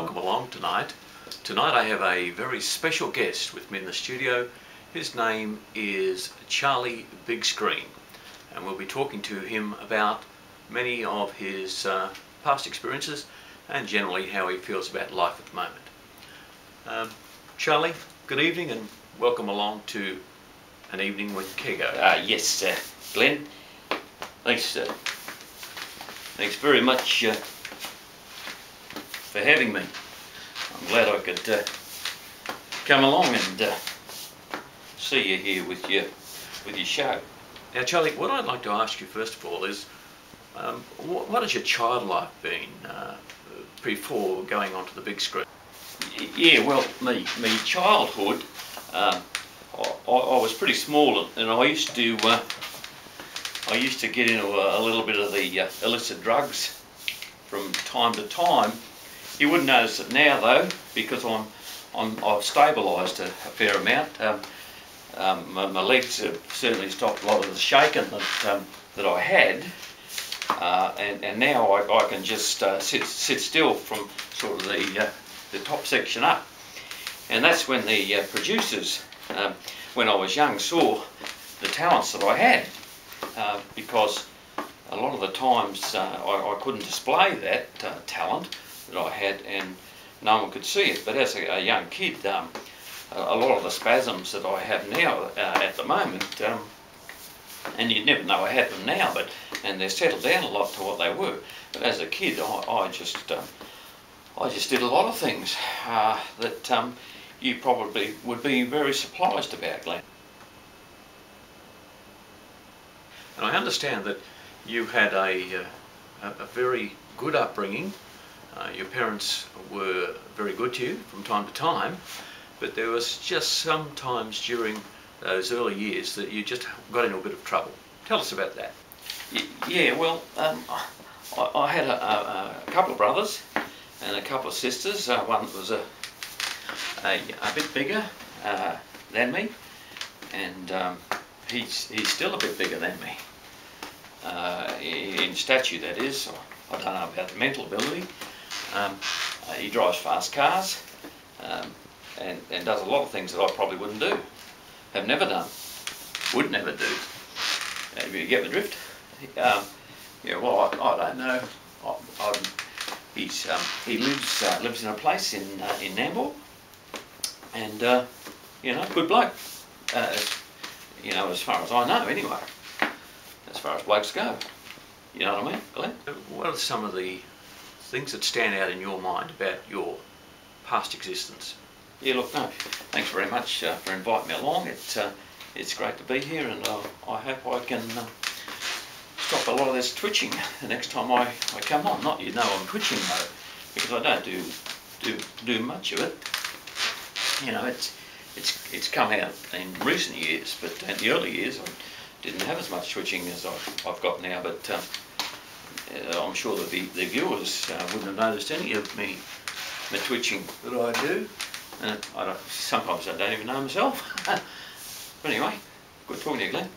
welcome along tonight. Tonight I have a very special guest with me in the studio. His name is Charlie Big Scheen, and we'll be talking to him about many of his past experiences and generally how he feels about life at the moment. Charlie, good evening and welcome along to An Evening with Kego. Yes, Glenn. Thanks very much for having me. I'm glad I could come along and see you here with your show. Now, Charlie, what I'd like to ask you first of all is, what has your child life been before going onto the big screen? Yeah, well, me childhood, I was pretty small, and I used to get into a little bit of the illicit drugs from time to time. You wouldn't notice it now though, because I've stabilised a fair amount. My legs have certainly stopped a lot of the shaking that I had, and now I can just sit still from sort of the top section up. And that's when the producers, when I was young, saw the talents that I had, because a lot of the times I couldn't display that talent that I had, and no one could see it. But as a young kid, a lot of the spasms that I have now at the moment, and you'd never know I had them now, and they're settled down a lot to what they were. But as a kid, I just did a lot of things that you probably would be very surprised about, Glenn. And I understand that you had a very good upbringing. Your parents were very good to you from time to time, but there was just some times during those early years that you just got into a bit of trouble. Tell us about that. Yeah, well, I had a couple of brothers and a couple of sisters. One was a bit bigger than me, and he's still a bit bigger than me. In stature, that is. I don't know about the mental ability. He drives fast cars, and does a lot of things that I probably wouldn't do, have never done, would never do. You get the drift? Yeah, well, I don't know. He lives in a place in Nambour, and good bloke. As far as I know, anyway. As far as blokes go, you know what I mean, Glenn? What are some of the things that stand out in your mind about your past existence? Yeah, look, no, thanks very much for inviting me along. It's great to be here, and I hope I can stop a lot of this twitching the next time I come on. Not I'm twitching though, because I don't do much of it. It's come out in recent years, but in the early years I didn't have as much twitching as I've got now. But I'm sure that the viewers wouldn't have noticed any of the twitching that I do. Sometimes I don't even know myself. But anyway, good talking to you, Glenn.